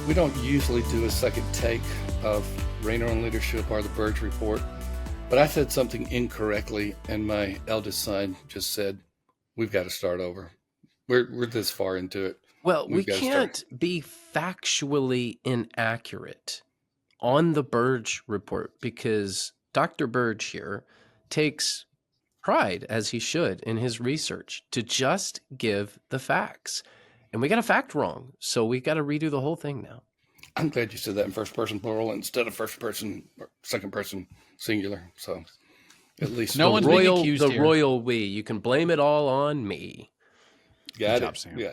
We don't usually do a second take of Rainer on Leadership or the Burge Report, but I said something incorrectly, and my eldest son just said, "We've got to start over. We're this far into it. Well, we We've got to start." can't be factually inaccurate on the Burge Report because Dr. Burge here takes pride, as he should, in his research to just give the facts. And we got a fact wrong, so we got to redo the whole thing now. I'm glad you said that in first person plural instead of first person or second person singular. So at least No one's being accused the here. royal we. You can blame it all on me. Got Good job, it. Sam. Yeah.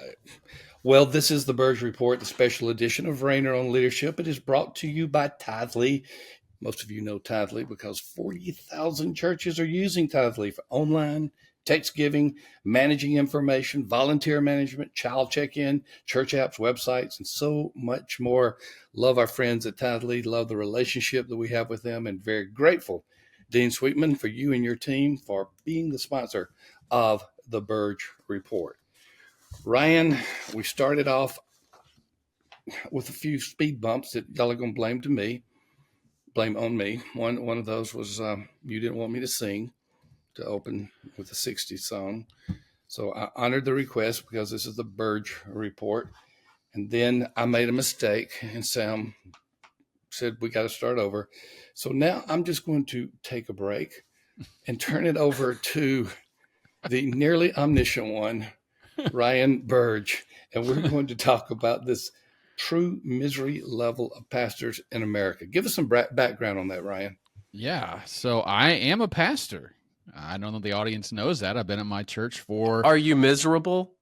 Well, this is the Burge Report, the special edition of Rainer on Leadership. It is brought to you by Tithely. Most of you know Tithely because 40,000 churches are using Tithely for online, text giving, managing information, volunteer management, child check-in, church apps, websites, and so much more. Love our friends at Tithely, love the relationship that we have with them, and very grateful, Dean Sweetman, for you and your team for being the sponsor of the Burge Report. Ryan, we started off with a few speed bumps that y'all are going to blame on me. One of those was you didn't want me to sing to open with a 60s song. So I honored the request because this is the Burge Report. And then I made a mistake and Sam said, we got to start over. So now I'm just going to take a break and turn it over to the nearly omniscient one, Ryan Burge. And we're going to talk about this true misery level of pastors in America. Give us some background on that, Ryan. Yeah. So I am a pastor. I don't know if the audience knows that. I've been at my church for Are you miserable?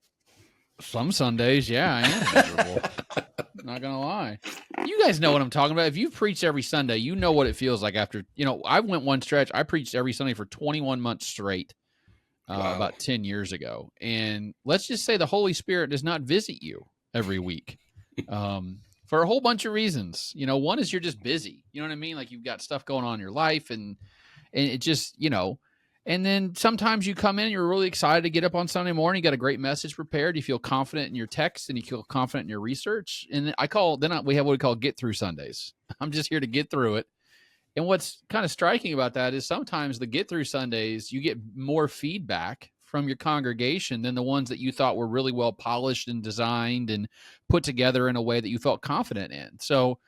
some Sundays. Yeah, I am miserable. Not going to lie. You guys know what I'm talking about. If you've preached every Sunday, you know what it feels like after, I went one stretch. I preached every Sunday for 21 months straight about 10 years ago. And let's just say the Holy Spirit does not visit you every week. For a whole bunch of reasons. One is you're just busy. You know what I mean? Like you've got stuff going on in your life and it just, and then sometimes you come in, you're really excited to get up on Sunday morning. You got a great message prepared. You feel confident in your text and you feel confident in your research. And we have what we call get through Sundays. I'm just here to get through it. And what's kind of striking about that is sometimes the get through Sundays, you get more feedback from your congregation than the ones that you thought were really well polished and designed and put together in a way that you felt confident in. So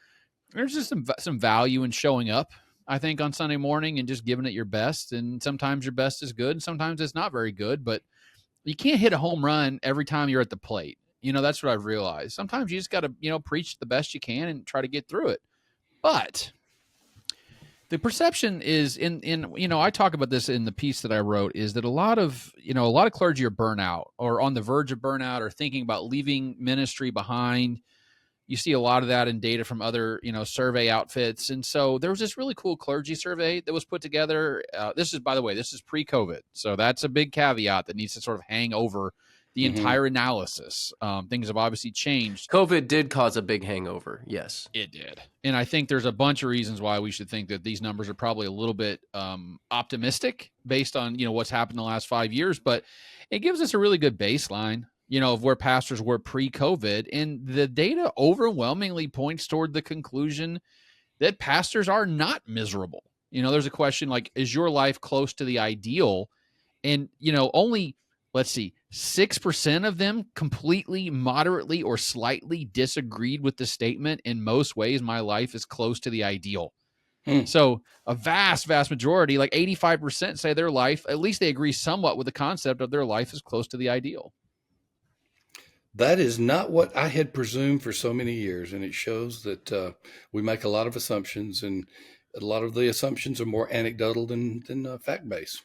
there's just some value in showing up, I think, on Sunday morning and just giving it your best. And sometimes your best is good and sometimes it's not very good, but you can't hit a home run every time you're at the plate. That's what I've realized. Sometimes you just got to, preach the best you can and try to get through it. But the perception is I talk about this in the piece that I wrote, is that a lot of clergy are burnout or on the verge of burnout or thinking about leaving ministry behind. You see a lot of that in data from other, survey outfits. And so there was this really cool clergy survey that was put together. This is pre-COVID. So that's a big caveat that needs to sort of hang over the entire analysis. Things have obviously changed. COVID did cause a big hangover. Yes, it did. And I think there's a bunch of reasons why we should think that these numbers are probably a little bit optimistic based on, what's happened in the last 5 years. But it gives us a really good baseline, of where pastors were pre-COVID. And the data overwhelmingly points toward the conclusion that pastors are not miserable. There's a question like, is your life close to the ideal? And, only, let's see, 6% of them completely, moderately, or slightly disagreed with the statement. In most ways, my life is close to the ideal. So a vast, vast majority, like 85%, say their life, at least they agree somewhat with the concept of their life is close to the ideal. That is not what I had presumed for so many years. And it shows that we make a lot of assumptions, and a lot of the assumptions are more anecdotal than fact-based.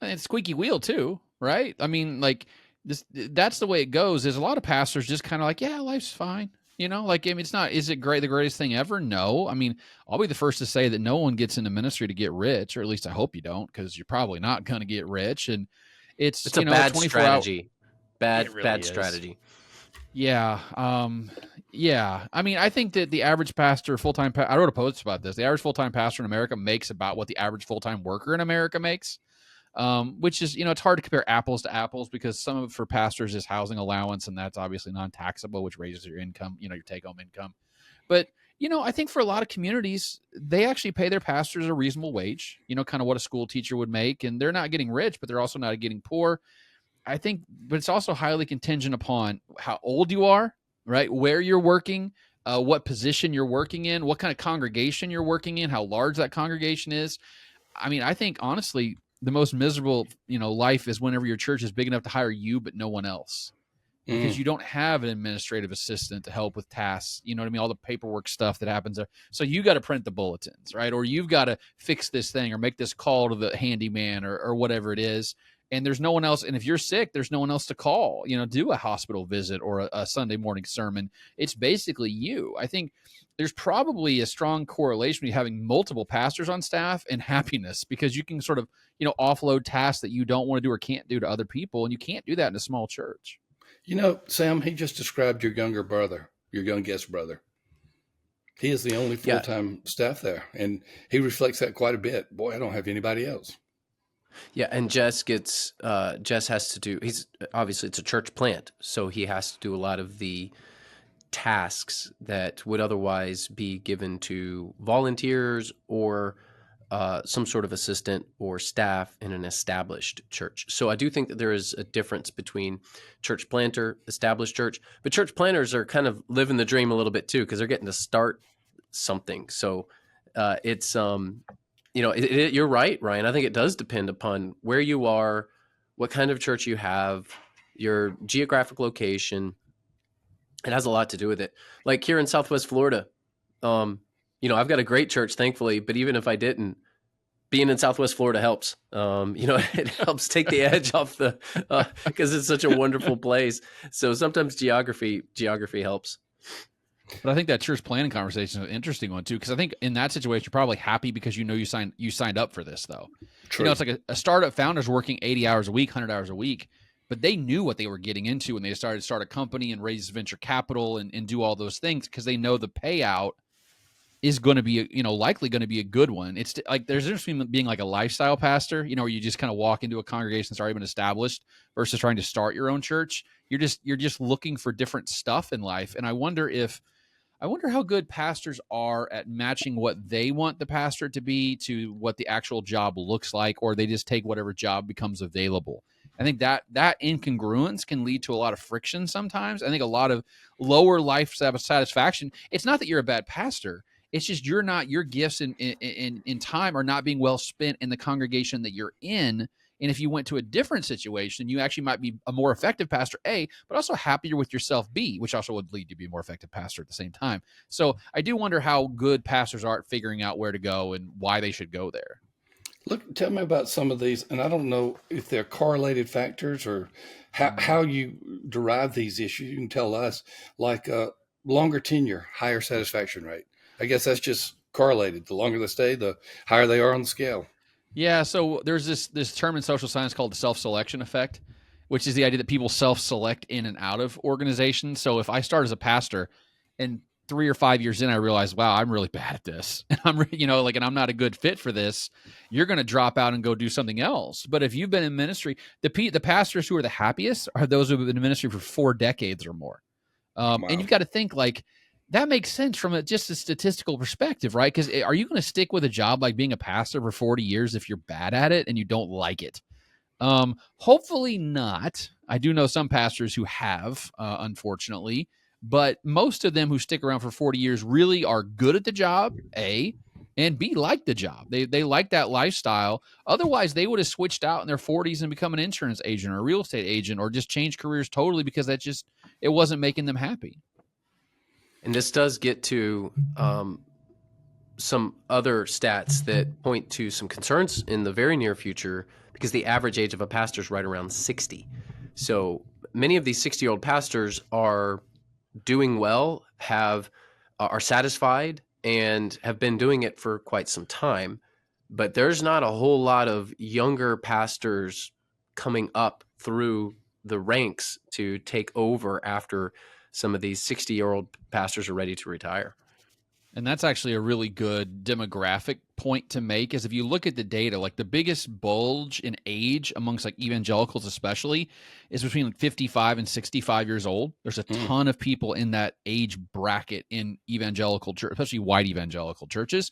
And squeaky wheel too, right? I mean, like that's the way it goes. Is a lot of pastors just kind of like, yeah, life's fine. It's not, is it great? The greatest thing ever? No. I mean, I'll be the first to say that no one gets into ministry to get rich, or at least I hope you don't, because you're probably not going to get rich. And it's a bad strategy. Bad strategy. Yeah. Yeah. I mean, I think that the average pastor, I wrote a post about this. The average full-time pastor in America makes about what the average full-time worker in America makes. Which is, it's hard to compare apples to apples because some of it for pastors is housing allowance, and that's obviously non-taxable, which raises your income, your take-home income. But, I think for a lot of communities, they actually pay their pastors a reasonable wage, kind of what a school teacher would make. And they're not getting rich, but they're also not getting poor. I think, but it's also highly contingent upon how old you are, right? Where you're working, what position you're working in, what kind of congregation you're working in, how large that congregation is. I mean, I think honestly, the most miserable, life is whenever your church is big enough to hire you, but no one else, because you don't have an administrative assistant to help with tasks. You know what I mean? All the paperwork stuff that happens there. So you got to print the bulletins, right? Or you've got to fix this thing or make this call to the handyman or whatever it is. And there's no one else. And if you're sick, there's no one else to call, do a hospital visit or a Sunday morning sermon. It's basically you. I think there's probably a strong correlation between having multiple pastors on staff and happiness, because you can sort of, offload tasks that you don't want to do or can't do to other people. And you can't do that in a small church. Sam, he just described your youngest brother. He is the only full-time staff there, and he reflects that quite a bit. Boy, I don't have anybody else. Yeah, and Jess has to do, it's a church plant, so he has to do a lot of the tasks that would otherwise be given to volunteers or some sort of assistant or staff in an established church. So I do think that there is a difference between church planter, established church, but church planters are kind of living the dream a little bit too, because they're getting to start something. So it's, you're right, Ryan. I think it does depend upon where you are, what kind of church you have, your geographic location. It has a lot to do with it. Like here in Southwest Florida, I've got a great church, thankfully, but even if I didn't, being in Southwest Florida helps. It helps take the edge off because it's such a wonderful place. So sometimes geography helps. But I think that church planning conversation is an interesting one too, because I think in that situation you're probably happy because you signed up for this though. True. It's like a startup founder's working 80 hours a week, 100 hours a week, but they knew what they were getting into when they started to start a company and raise venture capital and do all those things, because they know the payout is going to be, likely going to be a good one. It's like there's a difference between being like a lifestyle pastor, where you just kind of walk into a congregation that's already been established, versus trying to start your own church. You're just looking for different stuff in life. And I wonder how good pastors are at matching what they want the pastor to be to what the actual job looks like, or they just take whatever job becomes available. I think that incongruence can lead to a lot of friction sometimes. I think a lot of lower life satisfaction. It's not that you're a bad pastor. It's just your gifts in time are not being well spent in the congregation that you're in. And if you went to a different situation, you actually might be a more effective pastor, A, but also happier with yourself, B, which also would lead you to be a more effective pastor at the same time. So I do wonder how good pastors are at figuring out where to go and why they should go there. Look, tell me about some of these, and I don't know if they're correlated factors or how you derive these issues. You can tell us, like longer tenure, higher satisfaction rate. I guess that's just correlated. The longer they stay, the higher they are on the scale. Yeah, so there's this term in social science called the self-selection effect, which is the idea that people self-select in and out of organizations. So if I start as a pastor and 3 or 5 years in, I realize, wow, I'm really bad at this. And and I'm not a good fit for this. You're going to drop out and go do something else. But if you've been in ministry, the pastors who are the happiest are those who have been in ministry for 4 decades or more. Wow. And you've got to think like that makes sense from just a statistical perspective, right? Because are you going to stick with a job like being a pastor for 40 years if you're bad at it and you don't like it? Hopefully not. I do know some pastors who have, unfortunately. But most of them who stick around for 40 years really are good at the job, A, and B, like the job. They like that lifestyle. Otherwise, they would have switched out in their 40s and become an insurance agent or a real estate agent or just changed careers totally because it wasn't making them happy. And this does get to some other stats that point to some concerns in the very near future, because the average age of a pastor is right around 60. So many of these 60-year-old pastors are doing well, are satisfied, and have been doing it for quite some time. But there's not a whole lot of younger pastors coming up through the ranks to take over after some of these 60-year-old pastors are ready to retire. And that's actually a really good demographic point to make, is if you look at the data, like the biggest bulge in age amongst like evangelicals especially is between like 55 and 65 years old. There's a ton of people in that age bracket in evangelical church, especially white evangelical churches.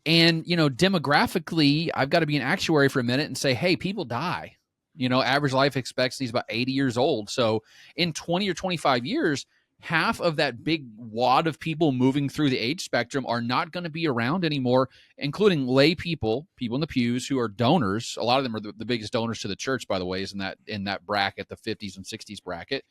And, demographically, I've got to be an actuary for a minute and say, hey, people die. Average life expectancy is about 80 years old. So in 20 or 25 years, half of that big wad of people moving through the age spectrum are not going to be around anymore, including lay people in the pews who are donors. A lot of them are the biggest donors to the church, by the way, is in that bracket, the 50s and 60s bracket,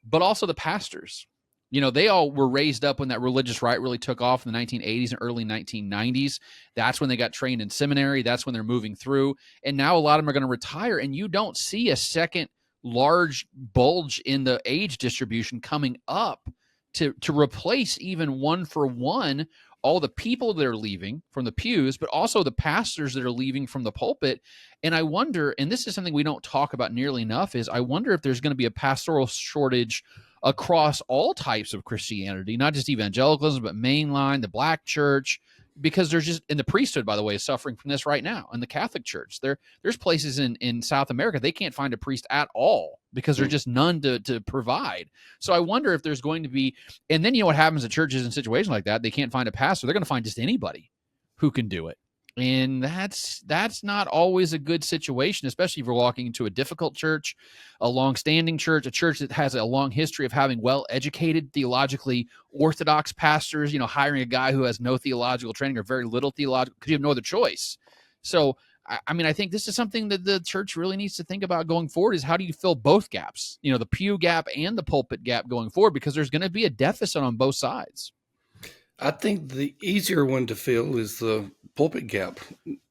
but also the pastors. They all were raised up when that religious right really took off in the 1980s and early 1990s. That's when they got trained in seminary. That's when they're moving through. And now a lot of them are going to retire, and you don't see a second large bulge in the age distribution coming up to replace even one for one all the people that are leaving from the pews, but also the pastors that are leaving from the pulpit. And I wonder, and this is something we don't talk about nearly enough, is I wonder if there's going to be a pastoral shortage across all types of Christianity, not just evangelicalism, but mainline, the black church, because there's just, and the priesthood, by the way, is suffering from this right now. And the Catholic Church, there's places in South America, they can't find a priest at all because there's just none to provide. So I wonder if there's going to be, and then what happens at churches in situations like that, they can't find a pastor. They're going to find just anybody who can do it. And that's not always a good situation, especially if you're walking into a difficult church, a long-standing church, a church that has a long history of having well-educated, theologically orthodox pastors, hiring a guy who has no theological training or very little theological, because you have no other choice. So, I think this is something that the church really needs to think about going forward, is how do you fill both gaps, the pew gap and the pulpit gap going forward, because there's going to be a deficit on both sides. I think the easier one to fill is the pulpit gap.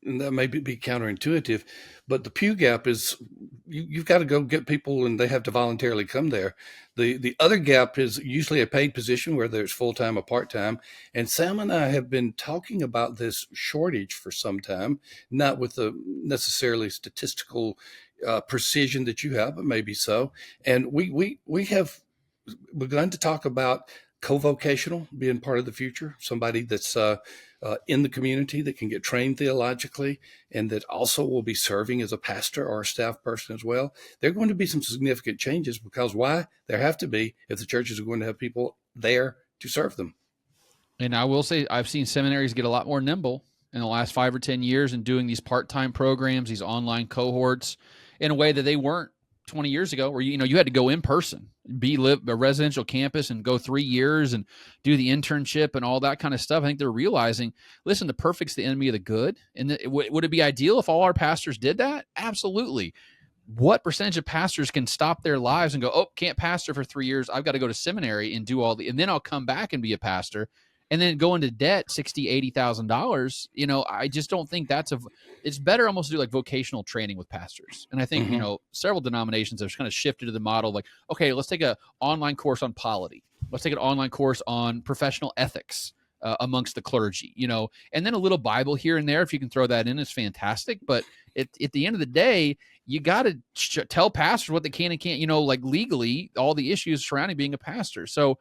And that may be counterintuitive, but the pew gap is you've got to go get people and they have to voluntarily come there. The other gap is usually a paid position, whether it's full-time or part-time. And Sam and I have been talking about this shortage for some time, not with the necessarily statistical precision that you have, but maybe so. And we have begun to talk about co-vocational being part of the future, somebody that's in the community that can get trained theologically and that also will be serving as a pastor or a staff person as well. There are going to be some significant changes, because why? There have to be, if the churches are going to have people there to serve them. And I will say, I've seen seminaries get a lot more nimble in the last 5 or 10 years in doing these part-time programs, these online cohorts, in a way that they weren't 20 years ago, where you had to go in person, live a residential campus and go 3 years and do the internship and all that kind of stuff. I think they're realizing, listen, the perfect's the enemy of the good. And would it be ideal if all our pastors did that? Absolutely. What percentage of pastors can stop their lives and go, oh, can't pastor for 3 years, I've got to go to seminary and do and then I'll come back and be a pastor, and then go into debt $60,000-$80,000. I just don't think it's better almost to do like vocational training with pastors. And I think, several denominations have kind of shifted to the model like, okay, let's take an online course on polity. Let's take an online course on professional ethics amongst the clergy, and then a little Bible here and there. If you can throw that in, is fantastic. But at the end of the day, you got to tell pastors what they can and can't, like legally, all the issues surrounding being a pastor. So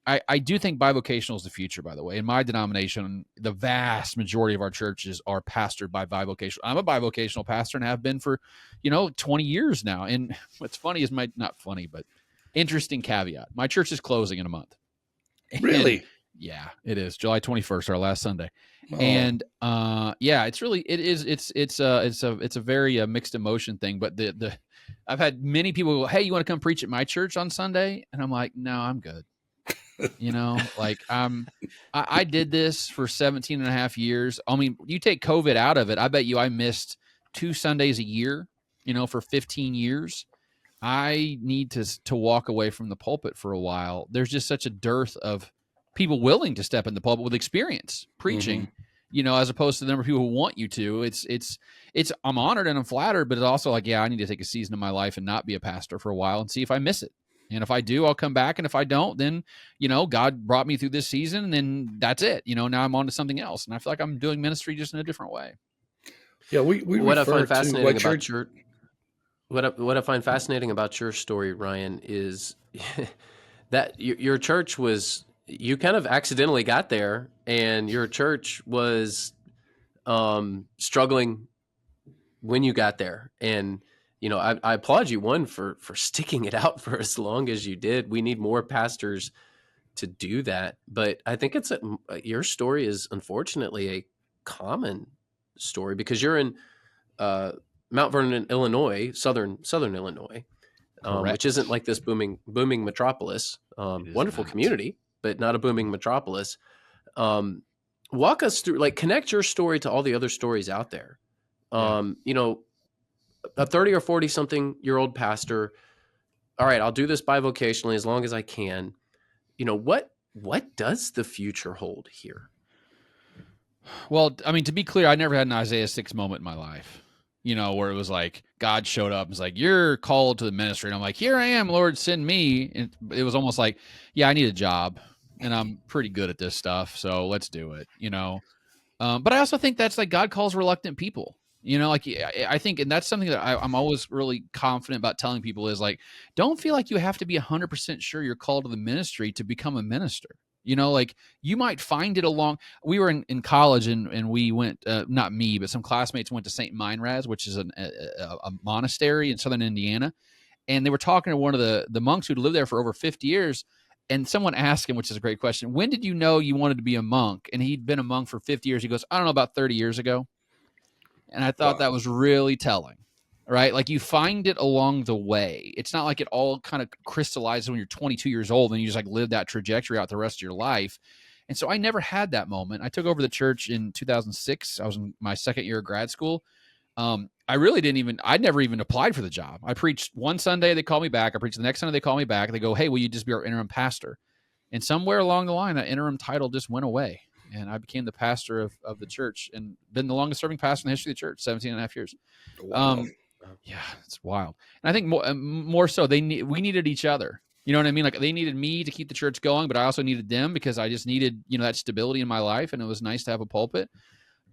I do think bivocational is the future, by the way. In my denomination, the vast majority of our churches are pastored by bivocational. I'm a bivocational pastor and have been for, 20 years now. And what's funny is not funny, but interesting caveat. My church is closing in a month. Really? And, yeah, it is. July 21st, our last Sunday. Oh. And it's a very mixed emotion thing. But I've had many people go, hey, you want to come preach at my church on Sunday? And I'm like, no, I'm good. I did this for 17 and a half years. I mean, you take COVID out of it, I bet you I missed 2 Sundays a year, for 15 years. I need to walk away from the pulpit for a while. There's just such a dearth of people willing to step in the pulpit with experience preaching, as opposed to the number of people who want you to. It's I'm honored and I'm flattered, but it's also like, yeah, I need to take a season of my life and not be a pastor for a while and see if I miss it. And if I do, I'll come back. And if I don't, then, God brought me through this season, and then that's it. Now I'm on to something else. And I feel like I'm doing ministry just in a different way. Yeah, we what I find fascinating about church. What I find fascinating about your story, Ryan, is that your church was you kind of accidentally got there, and your church was struggling when you got there. And I applaud you, one, for sticking it out for as long as you did. We need more pastors to do that, but I think your story is unfortunately a common story, because you're in Mount Vernon, Illinois, southern Illinois, which isn't like this booming metropolis. Wonderful not. community, but not a booming metropolis. Walk us through, like, connect your story to all the other stories out there. A 30 or 40 something year old pastor. All right, I'll do this bivocationally as long as I can. What does the future hold here? Well, I mean, to be clear, I never had an Isaiah 6 moment in my life, where it was like God showed up and was like, you're called to the ministry. And I'm like, here I am, Lord, send me. And it was almost like, yeah, I need a job and I'm pretty good at this stuff. So let's do it, But I also think that's like God calls reluctant people, like I think, and that's something that I'm always really confident about telling people is like, don't feel like you have to be 100% sure you're called to the ministry to become a minister. Like you might find it along. We were in college and we went, not me, but some classmates went to St. Meinrad, which is a monastery in southern Indiana. And they were talking to one of the monks who'd lived there for over 50 years. And someone asked him, which is a great question, when did you know you wanted to be a monk? And he'd been a monk for 50 years. He goes, I don't know, about 30 years ago. And I thought that was really telling, right? Like you find it along the way. It's not like it all kind of crystallizes when you're 22 years old and you just like live that trajectory out the rest of your life. And so I never had that moment. I took over the church in 2006. I was in my second year of grad school. I never even applied for the job. I preached one Sunday, they called me back. I preached the next Sunday, they called me back. They go, hey, will you just be our interim pastor? And somewhere along the line, that interim title just went away. And I became the pastor of the church and been the longest serving pastor in the history of the church, 17 and a half years. Wow. Yeah, it's wild. And I think more so we needed each other. You know what I mean? Like they needed me to keep the church going, but I also needed them because I just needed, that stability in my life. And it was nice to have a pulpit.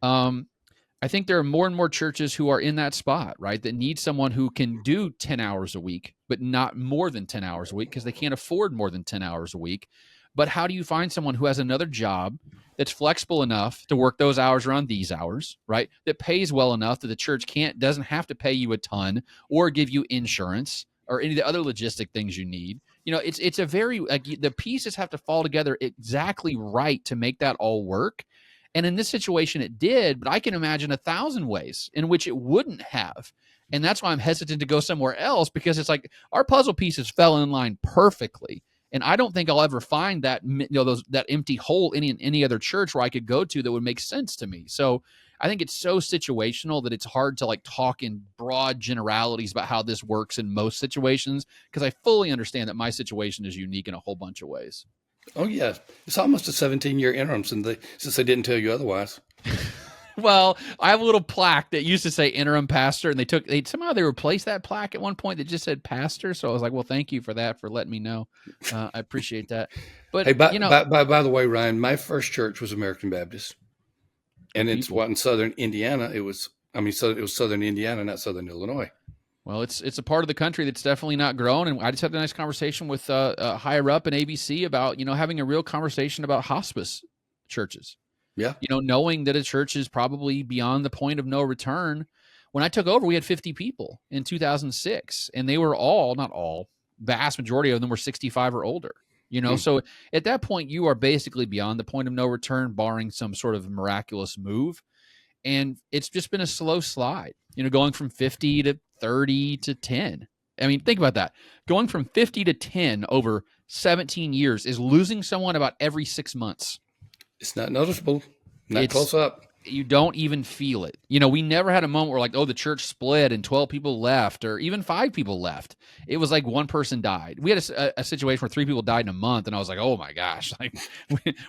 I think there are more and more churches who are in that spot, right? That need someone who can do 10 hours a week, but not more than 10 hours a week because they can't afford more than 10 hours a week. But how do you find someone who has another job that's flexible enough to work those hours around these hours, right? That pays well enough that the church doesn't have to pay you a ton or give you insurance or any of the other logistic things you need. It's a very, like, the pieces have to fall together exactly right to make that all work. And in this situation, it did, but I can imagine 1,000 ways in which it wouldn't have. And that's why I'm hesitant to go somewhere else, because it's like our puzzle pieces fell in line perfectly. And I don't think I'll ever find that, that empty hole in any other church where I could go to that would make sense to me. So I think it's so situational that it's hard to like talk in broad generalities about how this works in most situations, because I fully understand that my situation is unique in a whole bunch of ways. Oh, yeah. It's almost a 17-year interim since they didn't tell you otherwise. Well, I have a little plaque that used to say interim pastor, and they replaced that plaque at one point that just said pastor. So I was like, well, thank you for that, for letting me know. I appreciate that. But hey, by the way, Ryan, my first church was American Baptist, and it's in southern Indiana. It was southern Indiana, not southern Illinois. Well, it's a part of the country that's definitely not grown. And I just had a nice conversation with higher up in ABC about, having a real conversation about hospice churches. Yeah. Knowing that a church is probably beyond the point of no return. When I took over, we had 50 people in 2006, and they were not all, vast majority of them were 65 or older. So at that point, you are basically beyond the point of no return, barring some sort of miraculous move. And it's just been a slow slide, going from 50 to 30 to 10. I mean, think about that. Going from 50 to 10 over 17 years is losing someone about every 6 months. It's not noticeable, not close up. You don't even feel it. We never had a moment where like, oh, the church split and 12 people left or even 5 people left. It was like one person died. We had a situation where 3 people died in a month, and I was like, oh my gosh, like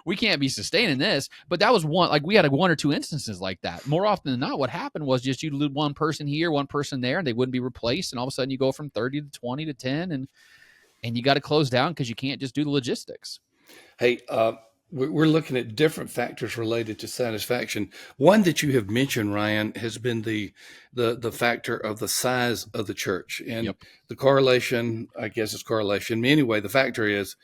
we can't be sustaining this. But that was one, like we had 1 or 2 instances like that. More often than not, what happened was just you'd lose one person here, one person there, and they wouldn't be replaced. And all of a sudden you go from 30 to 20 to 10 and you got to close down because you can't just do the logistics. Hey, we're looking at different factors related to satisfaction. One that you have mentioned, Ryan, has been the factor of the size of the church, and the correlation. I guess it's correlation. Anyway, the factor is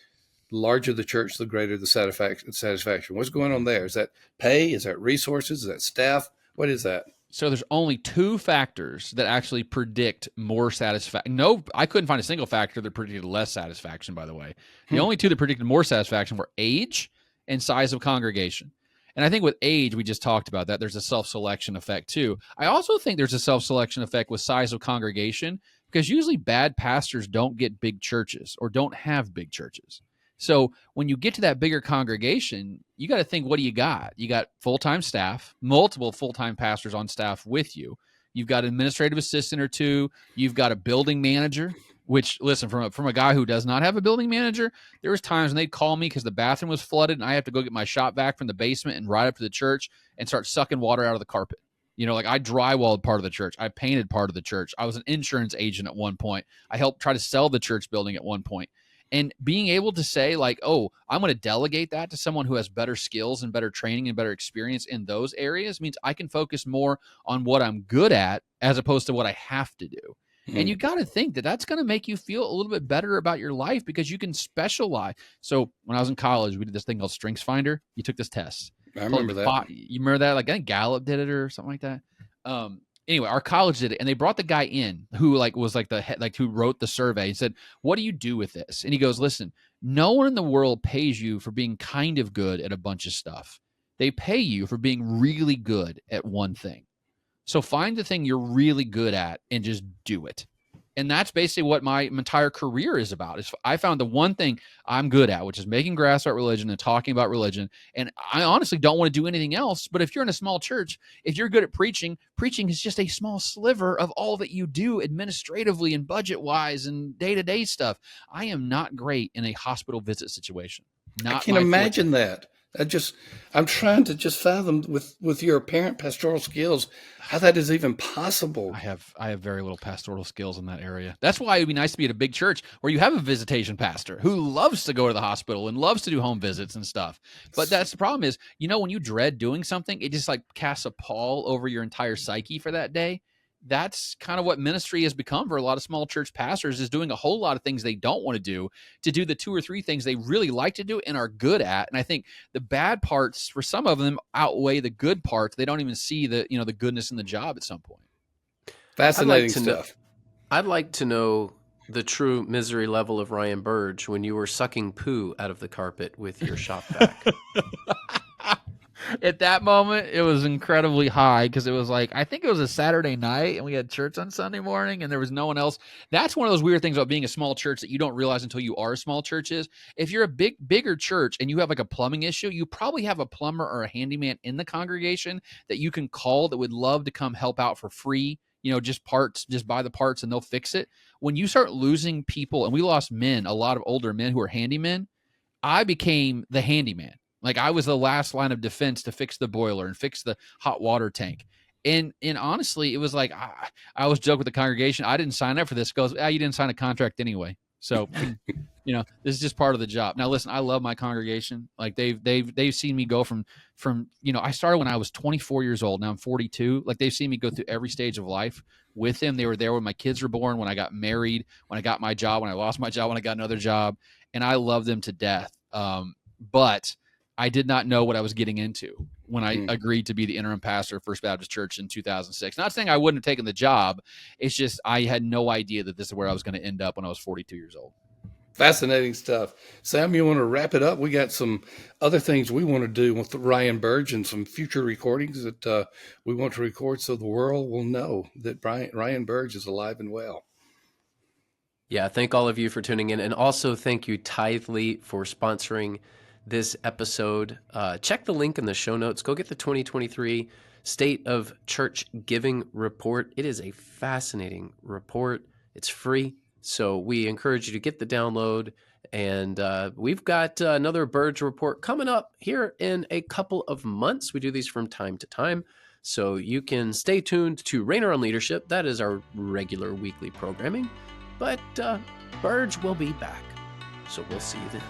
the larger the church, the greater the satisfaction. What's going on there? Is that pay? Is that resources? Is that staff? What is that? So there's only two factors that actually predict more satisfaction. No, I couldn't find a single factor that predicted less satisfaction, by the way. The only two that predicted more satisfaction were age and size of congregation. And I think with age, we just talked about that. There's a self-selection effect too. I also think there's a self-selection effect with size of congregation, because usually bad pastors don't get big churches or don't have big churches. So when you get to that bigger congregation, you got to think, what do you got? You got full-time staff, multiple full-time pastors on staff with you. You've got an administrative assistant or two. You've got a building manager, which, listen, from a guy who does not have a building manager, there was times when they'd call me because the bathroom was flooded and I have to go get my shop vac from the basement and ride up to the church and start sucking water out of the carpet. You know, like I drywalled part of the church. I painted part of the church. I was an insurance agent at one point. I helped try to sell the church building at one point. And being able to say like, oh, I'm going to delegate that to someone who has better skills and better training and better experience in those areas means I can focus more on what I'm good at as opposed to what I have to do. And you got to think that that's going to make you feel a little bit better about your life because you can specialize. So when I was in college, we did this thing called Strengths Finder. You took this test. I remember that. You remember that? Like I think Gallup did it or something like that. Anyway, our college did it, and they brought the guy in who was the head, who wrote the survey and said, "What do you do with this?" And he goes, "Listen, no one in the world pays you for being kind of good at a bunch of stuff. They pay you for being really good at one thing. So find the thing you're really good at and just do it." And that's basically what my entire career is about. Is I found the one thing I'm good at, which is making grass about religion and talking about religion. And I honestly don't want to do anything else. But if you're in a small church, if you're good at preaching is just a small sliver of all that you do administratively and budget-wise and day-to-day stuff. I am not great in a hospital visit situation. I can imagine that. I'm trying to just fathom with your apparent pastoral skills how that is even possible. I have very little pastoral skills in that area. That's why it'd be nice to be at a big church where you have a visitation pastor who loves to go to the hospital and loves to do home visits and stuff. But that's the problem is, when you dread doing something, it just like casts a pall over your entire psyche for that day. That's kind of what ministry has become for a lot of small church pastors, is doing a whole lot of things they don't want to do the 2 or 3 things they really like to do and are good at. And I think the bad parts for some of them outweigh the good parts. They don't even see the goodness in the job at some point. Fascinating stuff. I'd like to know the true misery level of Ryan Burge when you were sucking poo out of the carpet with your shop vac. At that moment, it was incredibly high because it was like, I think it was a Saturday night and we had church on Sunday morning and there was no one else. That's one of those weird things about being a small church that you don't realize until you are a small church is if you're a bigger church and you have like a plumbing issue, you probably have a plumber or a handyman in the congregation that you can call that would love to come help out for free. Just buy the parts and they'll fix it. When you start losing people, and we lost men, a lot of older men who are handymen, I became the handyman. Like I was the last line of defense to fix the boiler and fix the hot water tank. And honestly, it was like, I was joking with the congregation. I didn't sign up for this. It goes, you didn't sign a contract anyway. So, this is just part of the job. Now, listen, I love my congregation. Like they've seen me go from, I started when I was 24 years old. Now I'm 42. Like they've seen me go through every stage of life with them. They were there when my kids were born, when I got married, when I got my job, when I lost my job, when I got another job, and I love them to death. But I did not know what I was getting into when I agreed to be the interim pastor of First Baptist Church in 2006. Not saying I wouldn't have taken the job. It's just I had no idea that this is where I was going to end up when I was 42 years old. Fascinating stuff. Sam, you want to wrap it up? We got some other things we want to do with Ryan Burge and some future recordings that we want to record so the world will know that Ryan Burge is alive and well. Yeah, thank all of you for tuning in. And also thank you, Tithely, for sponsoring this episode. Check the link in the show notes. Go get the 2023 State of Church Giving Report. It is a fascinating report. It's free. So we encourage you to get the download. And we've got another Burge report coming up here in a couple of months. We do these from time to time. So you can stay tuned to Rainer on Leadership. That is our regular weekly programming. But Burge will be back. So we'll see you then.